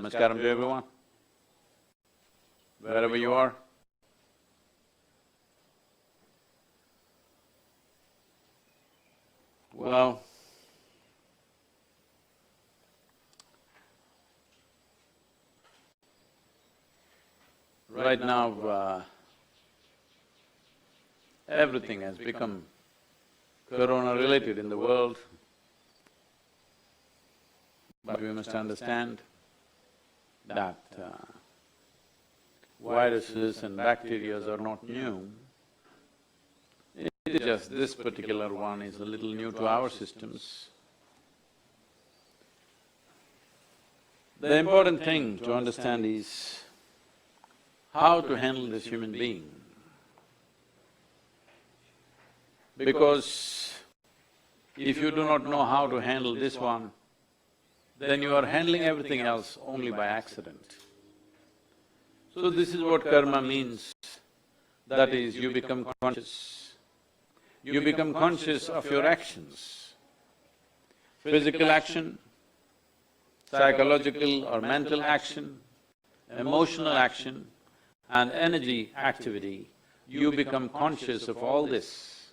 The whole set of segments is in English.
Namaskaram to everyone, wherever you are. Well, right now, everything has become corona-related in the world, but we must understand that viruses and bacteria are not new. It is just this particular one is a little new to our systems. The important thing to understand is how to handle this human being. Because if you do not know how to handle this one, then you are handling everything else only by accident. So this is what karma means, that is, you become conscious. You become conscious of your actions. Physical action, psychological or mental action, emotional action and energy activity, you become conscious of all this.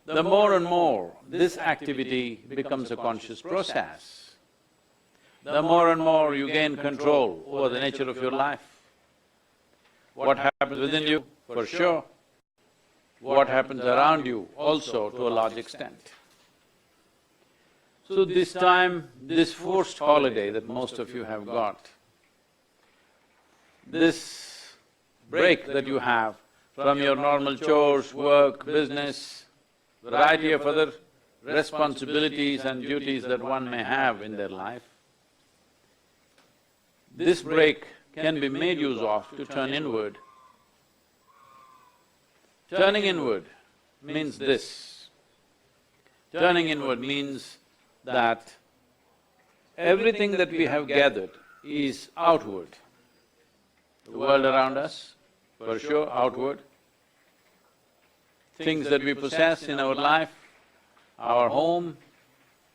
The more and more this activity becomes a conscious process, the more and more you gain control over the nature of your life. What happens within you, for sure. What happens around you also to a large extent. So this time, this forced holiday that most of you have got, this break that you have from your normal chores, work, business, variety of other responsibilities and duties that one may have in their life, this break can be made use of to turn inward. Turning inward means this. Turning inward means that everything that we have gathered is outward. The world around us, for sure, outward. Things that we possess in our life, our home,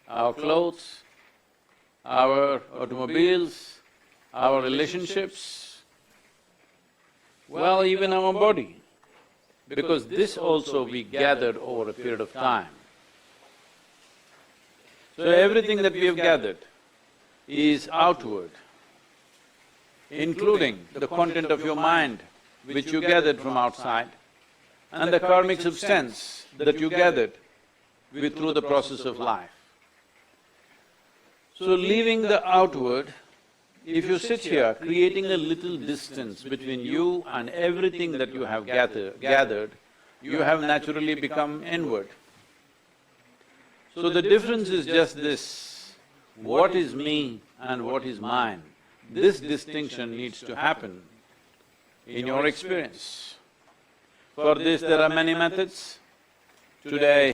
our clothes, our automobiles, our relationships, well, even our body, because this also we gathered over a period of time. So everything that we have gathered is outward, including the content of your mind, which you gathered from outside, and the karmic substance that you gathered through the process of life. So leaving the outward, if you sit here creating a little distance between you and everything that you have gathered, you have naturally become inward. So the difference is just this, what is me and what is mine. This distinction needs to happen in your experience. For this there are many methods. Today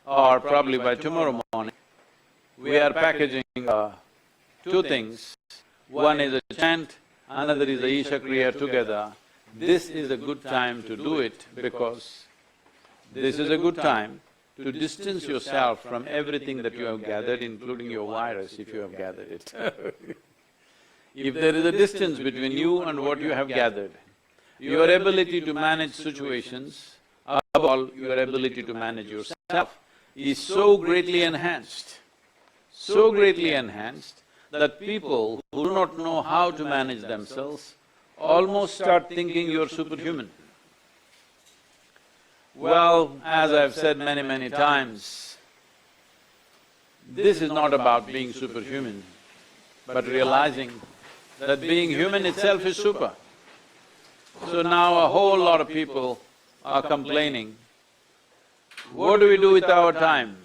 or probably by tomorrow morning, we are packaging two things. One is a chant, another is a Isha Kriya together. This is a good time to do it because this is a good time to distance yourself from everything that you have gathered, including your virus, if you have gathered it. If there is a distance between you and what you have gathered, your ability to manage situations, above all, your ability to manage yourself is so greatly enhanced that people who do not know how to manage themselves almost start thinking you're superhuman. Well, as I've said many times, this is not about being superhuman, but realizing that being human itself is super. So now a whole lot of people are complaining, what do we do with our time?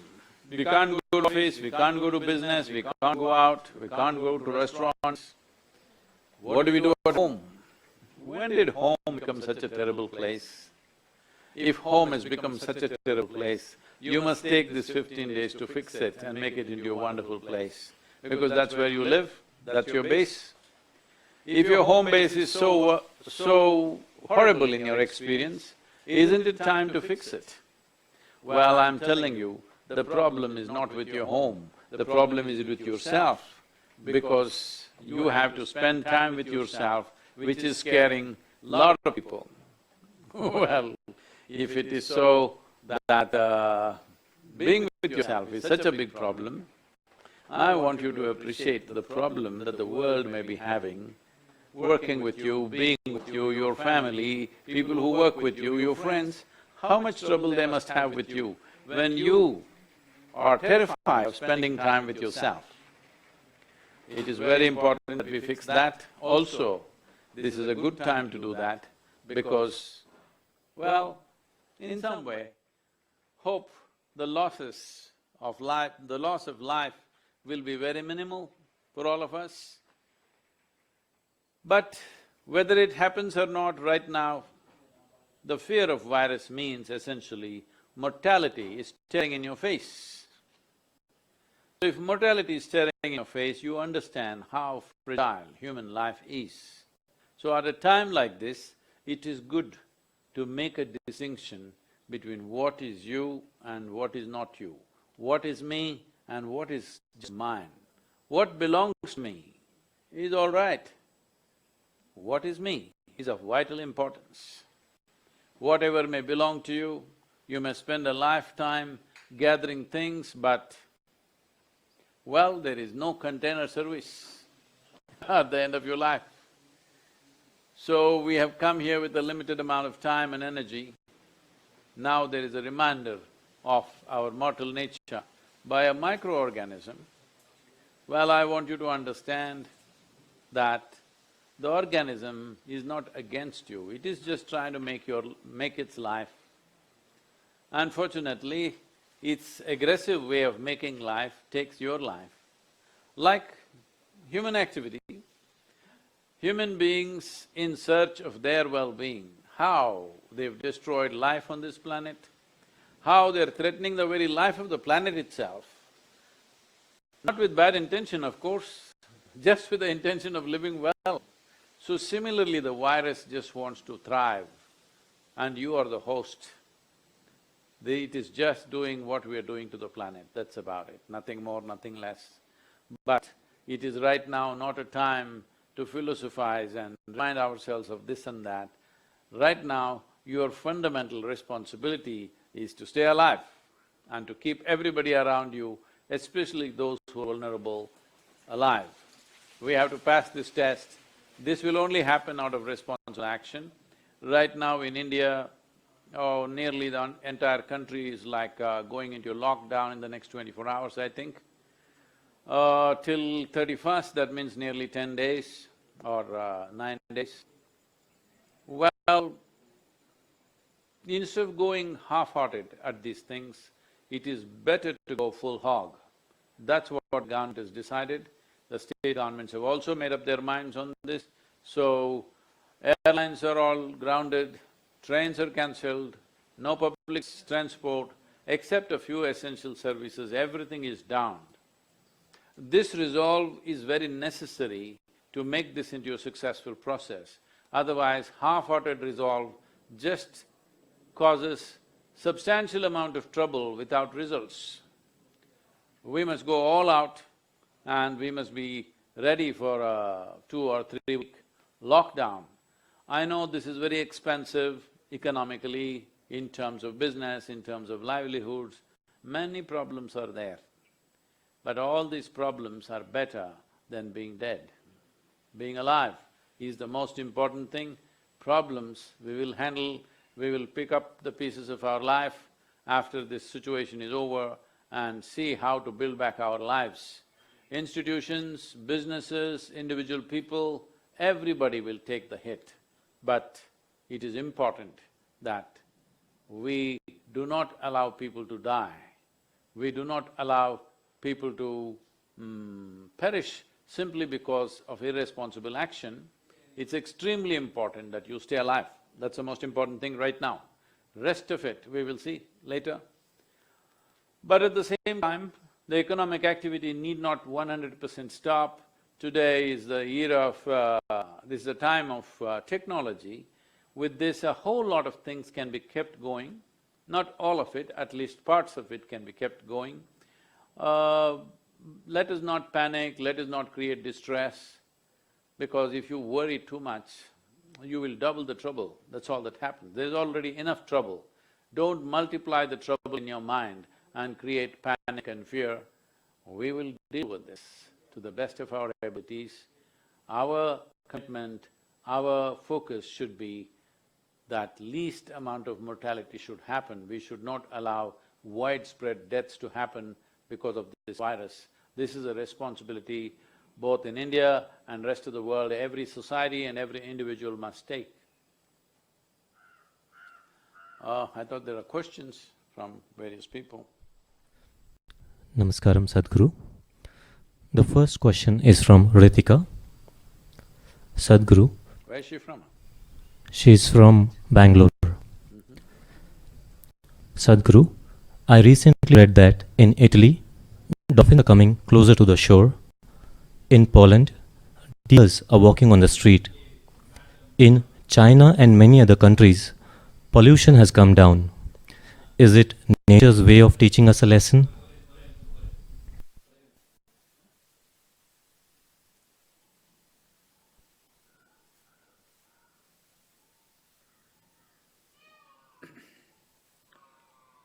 We can't go to office, we can't go to business, we can't go out, we can't go to restaurants. What do we do at home? When did home become such a terrible place? If home has become such a terrible place, you must take this 15 days to fix it and make it into a wonderful place, because that's where you live, that's your base. If your home base is so horrible in your experience, isn't it time to fix it? Well, I'm telling you, the problem is not with your home, the problem is with yourself. because you have to spend time with yourself, which is scaring lot of people. Well, if it is so that being with yourself is such a big problem, I want you to appreciate the problem that the world may be having, working with you, being with you, your family, people who work with you, your friends, how much trouble they must have with you when you are terrified of spending time with yourself. It is very important that we fix that also. This is a good time to do that because, well, in some way, hope the losses of life, the loss of life will be very minimal for all of us. But whether it happens or not right now, the fear of virus means essentially mortality is staring in your face. So if mortality is staring in your face, you understand how fragile human life is. So at a time like this, it is good to make a distinction between what is you and what is not you, what is me and what is just mine. What belongs to me is all right. What is me is of vital importance. Whatever may belong to you, you may spend a lifetime gathering things, but well, there is no container service at the end of your life. So we have come here with a limited amount of time and energy. Now there is a reminder of our mortal nature by a microorganism. Well, I want you to understand that the organism is not against you, it is just trying to make its life. Unfortunately, its aggressive way of making life takes your life. Like human activity, human beings in search of their well-being, how they've destroyed life on this planet, how they're threatening the very life of the planet itself. Not with bad intention, of course, just with the intention of living well. So similarly, the virus just wants to thrive and you are the host. It is just doing what we are doing to the planet, that's about it, nothing more, nothing less. But it is right now not a time to philosophize and remind ourselves of this and that. Right now, your fundamental responsibility is to stay alive and to keep everybody around you, especially those who are vulnerable, alive. We have to pass this test. This will only happen out of responsible action. Right now in India, nearly the entire country is like going into lockdown in the next 24 hours, I think. Till 31st, that means nearly 10 days or 9 days. Well, instead of going half-hearted at these things, it is better to go full hog. That's what government has decided. The state governments have also made up their minds on this. So, airlines are all grounded, trains are cancelled, no public transport, except a few essential services, everything is down. This resolve is very necessary to make this into a successful process. Otherwise, half-hearted resolve just causes substantial amount of trouble without results. We must go all out and we must be ready for a 2 or 3 week lockdown. I know this is very expensive economically, in terms of business, in terms of livelihoods, many problems are there. But all these problems are better than being dead. Being alive is the most important thing. Problems we will handle, we will pick up the pieces of our life after this situation is over and see how to build back our lives. Institutions, businesses, individual people, everybody will take the hit. But it is important that we do not allow people to die. We do not allow people to perish simply because of irresponsible action. It's extremely important that you stay alive. That's the most important thing right now. Rest of it, we will see later. But at the same time, the economic activity need not 100% stop. Today is the era of… this is a time of technology. With this, a whole lot of things can be kept going. Not all of it, at least parts of it can be kept going. let us not panic, let us not create distress, because if you worry too much, you will double the trouble, that's all that happens. There's already enough trouble. Don't multiply the trouble in your mind and create panic and fear. We will deal with this to the best of our abilities. Our commitment, our focus should be that least amount of mortality should happen. We should not allow widespread deaths to happen because of this virus. This is a responsibility both in India and rest of the world, every society and every individual must take. I thought there are questions from various people. Namaskaram, Sadhguru. The first question is from Ritika. Sadhguru. Where is she from? She is from Bangalore. Sadhguru, I recently read that in Italy, dolphins are coming closer to the shore. In Poland, deers are walking on the street. In China and many other countries, pollution has come down. Is it nature's way of teaching us a lesson?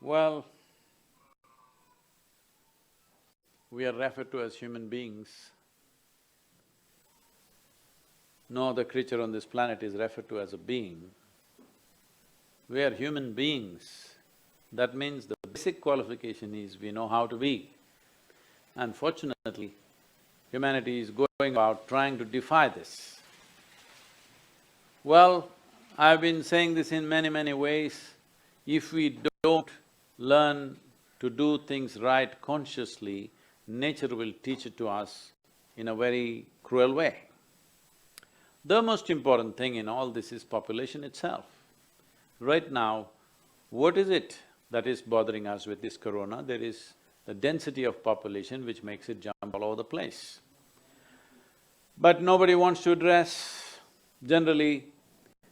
Well, we are referred to as human beings. No other creature on this planet is referred to as a being. We are human beings. That means the basic qualification is we know how to be. Unfortunately, humanity is going about trying to defy this. Well, I've been saying this in many ways. If we don't learn to do things right consciously, nature will teach it to us in a very cruel way. The most important thing in all this is population itself. Right now, what is it that is bothering us with this corona? There is the density of population which makes it jump all over the place. But nobody wants to address. Generally,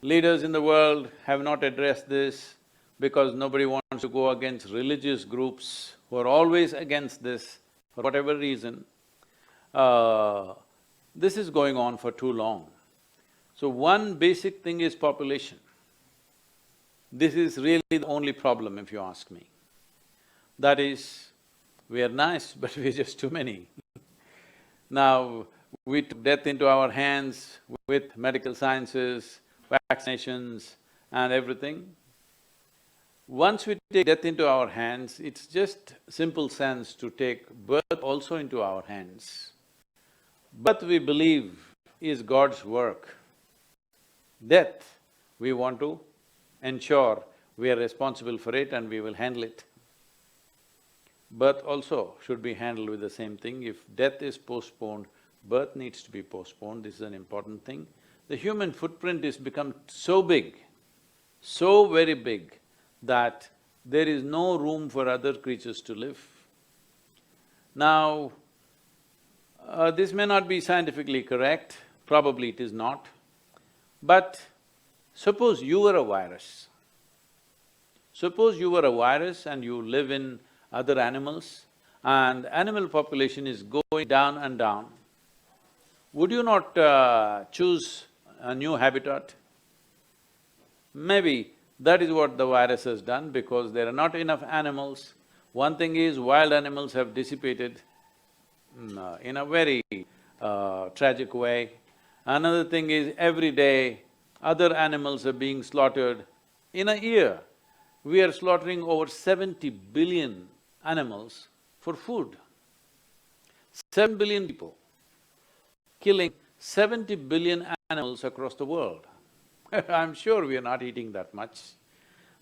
leaders in the world have not addressed this because nobody wants to go against religious groups who are always against this for whatever reason. This is going on for too long. So one basic thing is population. This is really the only problem if you ask me. That is, we are nice but we're just too many. Now, we took death into our hands with medical sciences, vaccinations and everything. Once we take death into our hands, it's just simple sense to take birth also into our hands. Birth, we believe, is God's work. Death, we want to ensure we are responsible for it and we will handle it. Birth also should be handled with the same thing. If death is postponed, birth needs to be postponed, this is an important thing. The human footprint has become so big, so very big, that there is no room for other creatures to live. Now, this may not be scientifically correct, probably it is not, but suppose you were a virus. Suppose you were a virus and you live in other animals and animal population is going down and down. Would you not choose a new habitat? Maybe that is what the virus has done because there are not enough animals. One thing is wild animals have dissipated in a very tragic way. Another thing is every day other animals are being slaughtered. In a year, we are slaughtering over 70 billion animals for food. 7 billion people, killing 70 billion animals across the world. I'm sure we are not eating that much,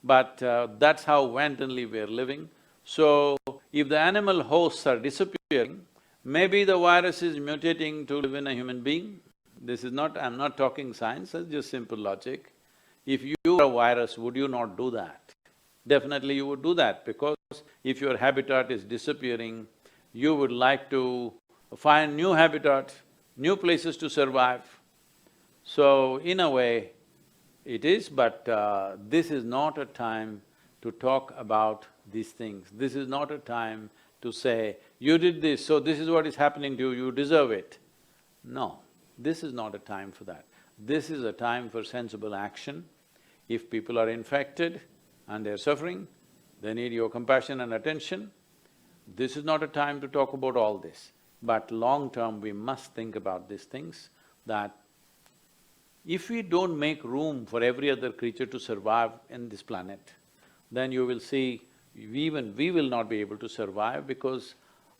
but that's how wantonly we are living. So, if the animal hosts are disappearing, maybe the virus is mutating to live in a human being. This is not… I'm not talking science, it's just simple logic. If you were a virus, would you not do that? Definitely you would do that because if your habitat is disappearing, you would like to find new habitat, new places to survive. So, in a way, it is, but this is not a time to talk about these things. This is not a time to say, you did this, so this is what is happening to you, you deserve it. No, this is not a time for that. This is a time for sensible action. If people are infected and they're suffering, they need your compassion and attention. This is not a time to talk about all this. But long term, we must think about these things, that if we don't make room for every other creature to survive in this planet, then you will see, even we will not be able to survive, because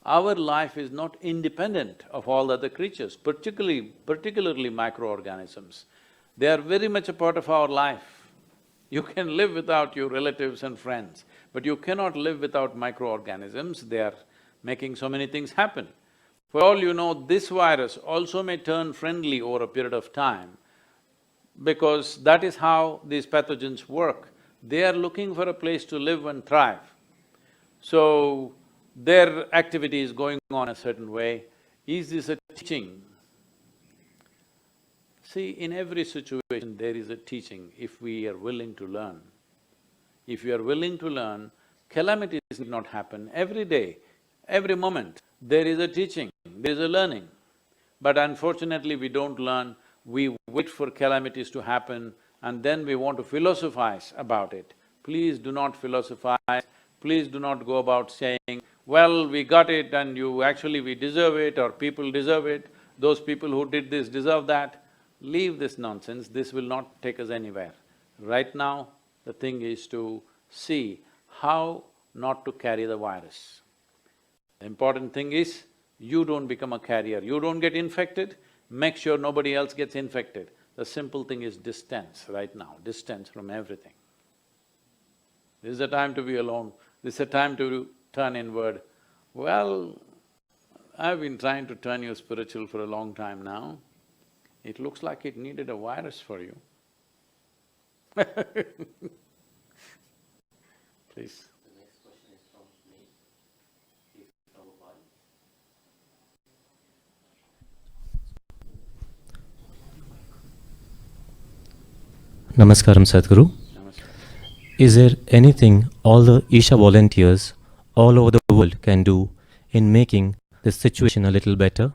our life is not independent of all other creatures, particularly microorganisms. They are very much a part of our life. You can live without your relatives and friends, but you cannot live without microorganisms. They are making so many things happen. For all you know, this virus also may turn friendly over a period of time, because that is how these pathogens work. They are looking for a place to live and thrive. So, their activity is going on a certain way. Is this a teaching? See, in every situation there is a teaching if we are willing to learn. If you are willing to learn, calamities will not happen. Every day, every moment, there is a teaching, there is a learning. But unfortunately, we don't learn, we wait for calamities to happen and then we want to philosophize about it. Please do not philosophize, please do not go about saying, well, we got it and we deserve it, or people deserve it, those people who did this deserve that. Leave this nonsense, this will not take us anywhere. Right now, the thing is to see how not to carry the virus. The important thing is, you don't become a carrier, you don't get infected, make sure nobody else gets infected. The simple thing is distance right now, distance from everything. This is a time to be alone, this is a time to turn inward. Well, I've been trying to turn you spiritual for a long time now. It looks like it needed a virus for you. Please. The next question is from me. If Prabhupada. Namaskaram, Sadhguru. Namaskar. Is there anything all the Isha volunteers all over the world can do in making this situation a little better?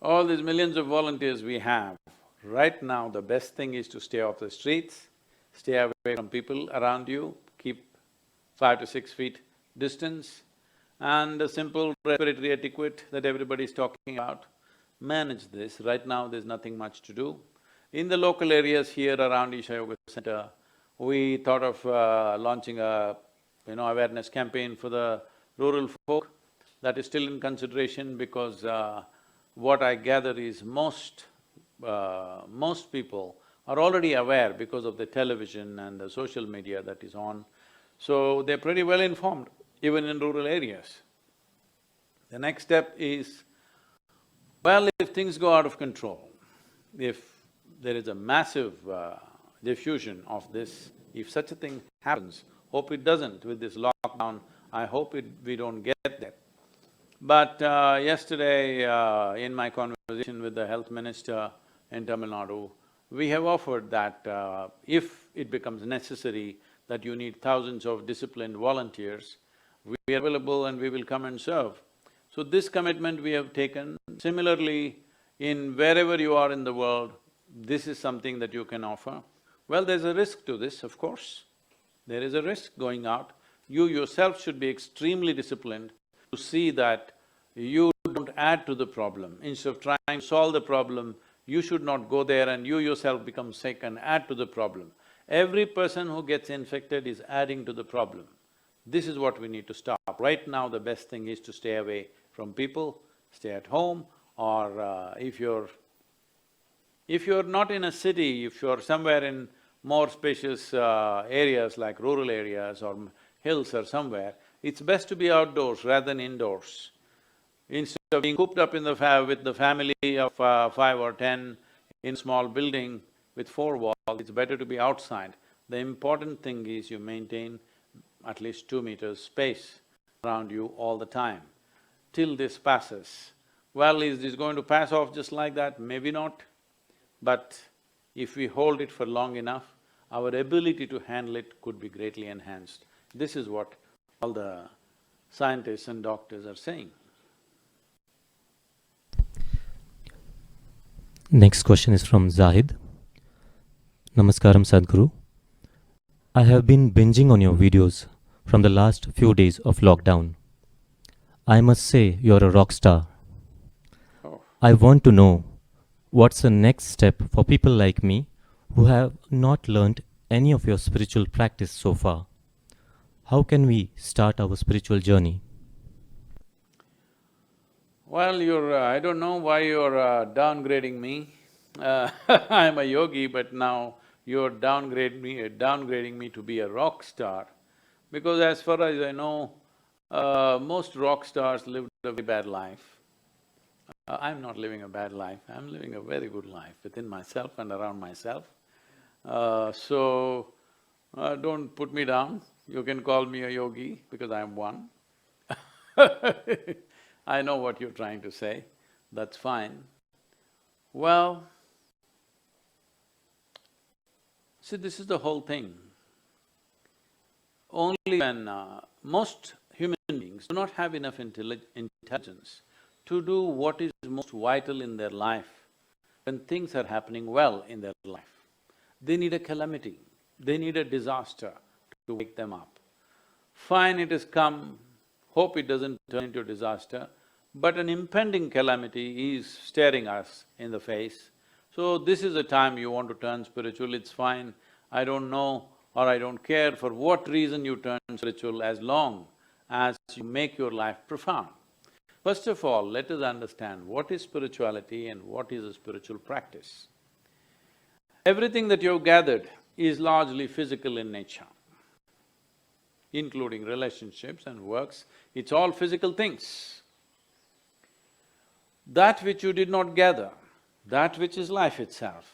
All these millions of volunteers we have, right now the best thing is to stay off the streets, stay away from people around you, keep 5 to 6 feet distance, and a simple respiratory etiquette that everybody is talking about. Manage this. Right now there's nothing much to do. In the local areas here around Isha Yoga Center, we thought of launching a awareness campaign for the rural folk. That is still in consideration because what I gather is most people are already aware because of the television and the social media that is on. So they're pretty well informed, even in rural areas. The next step is, well, if things go out of control, if there is a massive diffusion of this, if such a thing happens, hope it doesn't with this lockdown, I hope we don't get there. But yesterday, in my conversation with the health minister in Tamil Nadu, we have offered that if it becomes necessary that you need thousands of disciplined volunteers, we are available and we will come and serve. So this commitment we have taken. Similarly, in wherever you are in the world, this is something that you can offer. Well, there's a risk to this, of course. There is a risk going out. You yourself should be extremely disciplined to see that you don't add to the problem. Instead of trying to solve the problem, you should not go there and you yourself become sick and add to the problem. Every person who gets infected is adding to the problem. This is what we need to stop. Right now, the best thing is to stay away from people, stay at home, or if you're not in a city, if you're somewhere in more spacious areas like rural areas or hills or somewhere, it's best to be outdoors rather than indoors. Instead of being cooped up in with the family of 5 or 10 in a small building with 4 walls, it's better to be outside. The important thing is you maintain at least 2 meters space around you all the time, till this passes. Well, is this going to pass off just like that? Maybe not. But if we hold it for long enough, our ability to handle it could be greatly enhanced. This is what all the scientists and doctors are saying. Next question is from Zahid. Namaskaram Sadhguru. I have been binging on your videos from the last few days of lockdown. I must say you're a rock star. Oh. I want to know what's the next step for people like me who have not learnt any of your spiritual practice so far. How can we start our spiritual journey? Well, I don't know why you're downgrading me. I'm a yogi, but now you're downgrading me to be a rock star. Because as far as I know, most rock stars lived a very bad life. I'm not living a bad life, I'm living a very good life within myself and around myself. Don't put me down, you can call me a yogi because I'm one. I know what you're trying to say, that's fine. Well, see, this is the whole thing. Only when most human beings do not have enough intelligence to do what is most vital in their life, when things are happening well in their life. They need a calamity, they need a disaster to wake them up. Fine, it has come, hope it doesn't turn into a disaster, but an impending calamity is staring us in the face. So this is the time you want to turn spiritual, it's fine. I don't know or I don't care for what reason you turn spiritual as long as you make your life profound. First of all, let us understand what is spirituality and what is a spiritual practice. Everything that you've gathered is largely physical in nature, including relationships and works, it's all physical things. That which you did not gather, that which is life itself,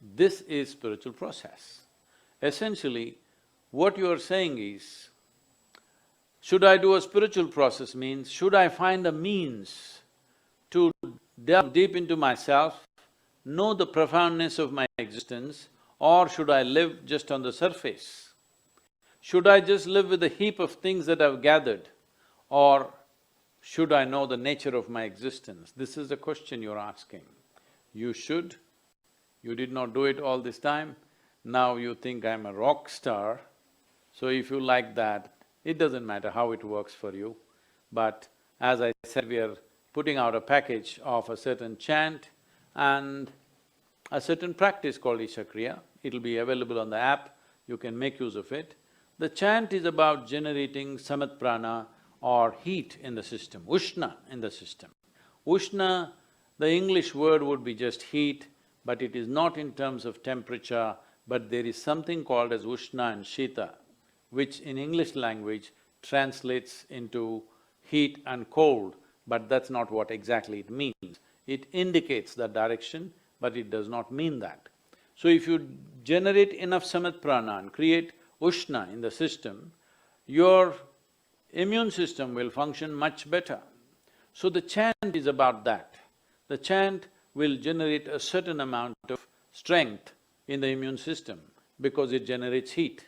this is spiritual process. Essentially, what you are saying is, should I do a spiritual process means, should I find a means to delve deep into myself, know the profoundness of my existence, or should I live just on the surface? Should I just live with a heap of things that I've gathered, or should I know the nature of my existence? This is the question you're asking. You should, you did not do it all this time, now you think I'm a rock star, so if you like that, it doesn't matter how it works for you. But as I said, we are putting out a package of a certain chant and a certain practice called Ishakriya. It'll be available on the app, you can make use of it. The chant is about generating samat prana or heat in the system, ushna in the system. Ushna, the English word would be just heat, but it is not in terms of temperature, but there is something called as ushna and shita, which in English language translates into heat and cold, but that's not what exactly it means. It indicates that direction, but it does not mean that. So if you generate enough samat prana and create ushna in the system, your immune system will function much better. So the chant is about that. The chant will generate a certain amount of strength in the immune system because it generates heat.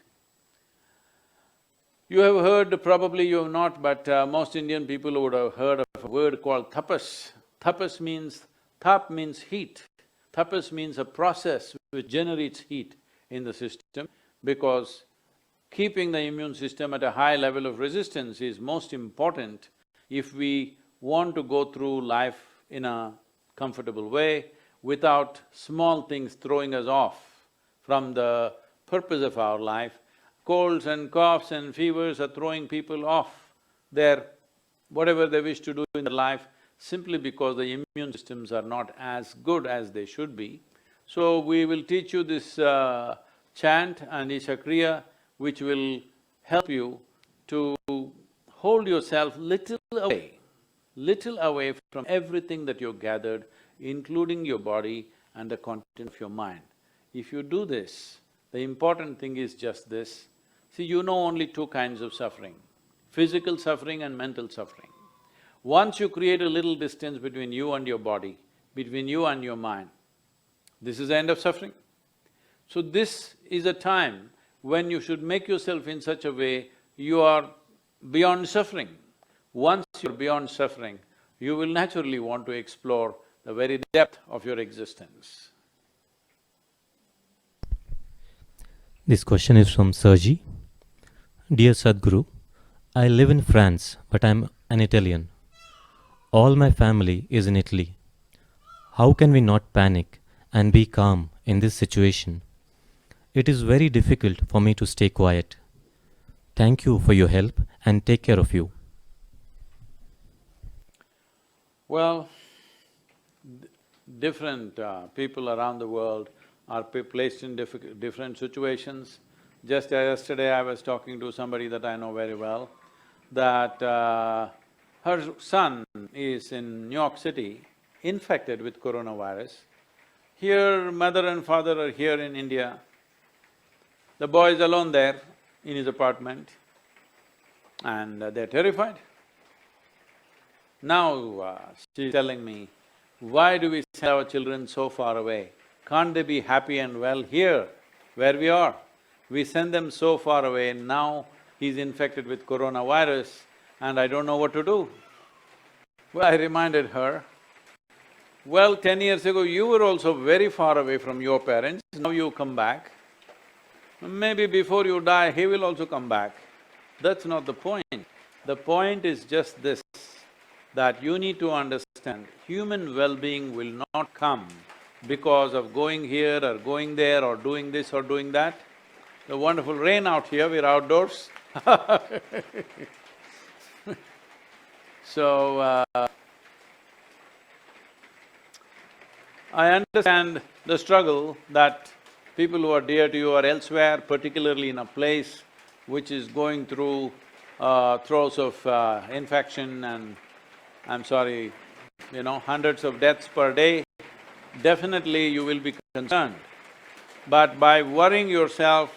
You have heard, probably you have not, but most Indian people would have heard of a word called tapas. Tapas means… tap means heat. Tapas means a process which generates heat in the system, because keeping the immune system at a high level of resistance is most important if we want to go through life in a comfortable way without small things throwing us off from the purpose of our life. Colds and coughs and fevers are throwing people off their… whatever they wish to do in their life, simply because the immune systems are not as good as they should be. So we will teach you this chant and Ishakriya, which will help you to hold yourself little away from everything that you've gathered, including your body and the content of your mind. If you do this, the important thing is just this. See, you know only two kinds of suffering, physical suffering and mental suffering. Once you create a little distance between you and your body, between you and your mind, this is the end of suffering. So this is a time when you should make yourself in such a way you are beyond suffering. Once you're beyond suffering, you will naturally want to explore the very depth of your existence. This question is from Sergi. Dear Sadhguru, I live in France, but I'm an Italian. All my family is in Italy. How can we not panic and be calm in this situation? It is very difficult for me to stay quiet. Thank you for your help and take care of you. Well, different people around the world are placed in different situations. Just yesterday I was talking to somebody that I know very well, that her son is in New York City, infected with coronavirus. Here, mother and father are here in India. The boy is alone there in his apartment and they're terrified. Now she's telling me, why do we send our children so far away? Can't they be happy and well here, where we are? We send them so far away, now he's infected with coronavirus and I don't know what to do. Well, I reminded her, well, 10 years ago you were also very far away from your parents, now you come back. Maybe before you die, he will also come back. That's not the point. The point is just this, that you need to understand, human well-being will not come because of going here or going there or doing this or doing that. The wonderful rain out here, we're outdoors So, I understand the struggle that people who are dear to you are elsewhere, particularly in a place which is going through throes of infection and I'm sorry, hundreds of deaths per day, definitely you will be concerned. But by worrying yourself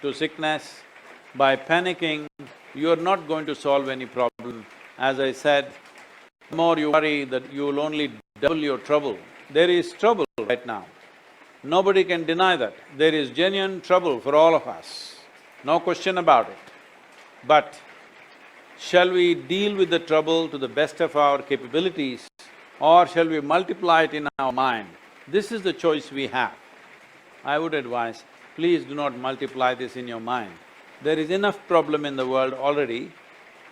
to sickness, by panicking, you're not going to solve any problem. As I said, the more you worry, that you will only double your trouble. There is trouble right now. Nobody can deny that. There is genuine trouble for all of us, no question about it. But shall we deal with the trouble to the best of our capabilities or shall we multiply it in our mind? This is the choice we have. I would advise, please do not multiply this in your mind. There is enough problem in the world already.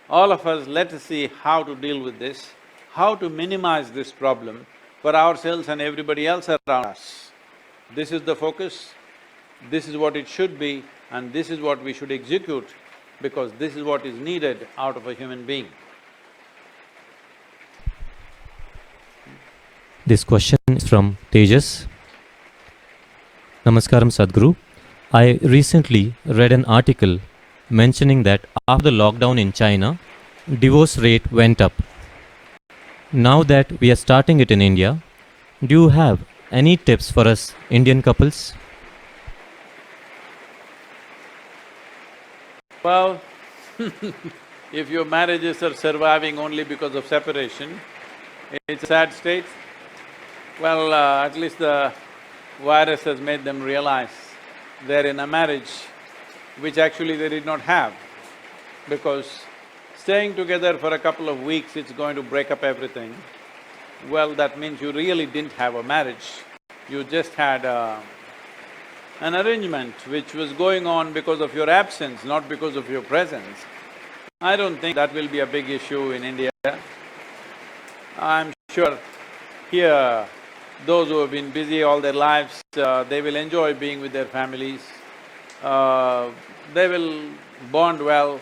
All of us, let us see how to deal with this, how to minimize this problem for ourselves and everybody else around us. This is the focus, this is what it should be, and this is what we should execute because this is what is needed out of a human being. This question is from Tejas. Namaskaram Sadhguru. I recently read an article mentioning that after the lockdown in China, divorce rate went up. Now that we are starting it in India, do you have any tips for us Indian couples? Well, if your marriages are surviving only because of separation, it's a sad state. Well, at least the virus has made them realize they're in a marriage which actually they did not have, because staying together for a couple of weeks, it's going to break up everything. Well, that means you really didn't have a marriage, you just had an arrangement which was going on because of your absence, not because of your presence. I don't think that will be a big issue in India. I'm sure here, those who have been busy all their lives, they will enjoy being with their families. They will bond well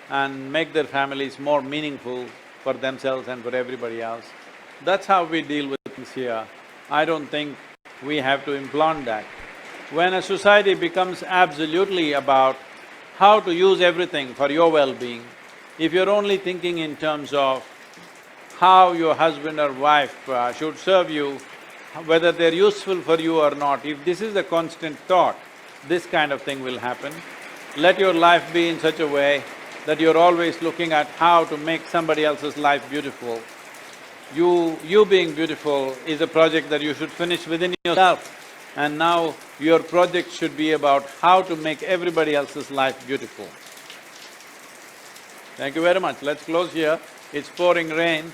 and make their families more meaningful for themselves and for everybody else. That's how we deal with things here. I don't think we have to implant that. When a society becomes absolutely about how to use everything for your well-being, if you're only thinking in terms of how your husband or wife should serve you, whether they're useful for you or not, if this is a constant thought, this kind of thing will happen. Let your life be in such a way that you're always looking at how to make somebody else's life beautiful. You being beautiful is a project that you should finish within yourself. And now your project should be about how to make everybody else's life beautiful. Thank you very much. Let's close here. It's pouring rain,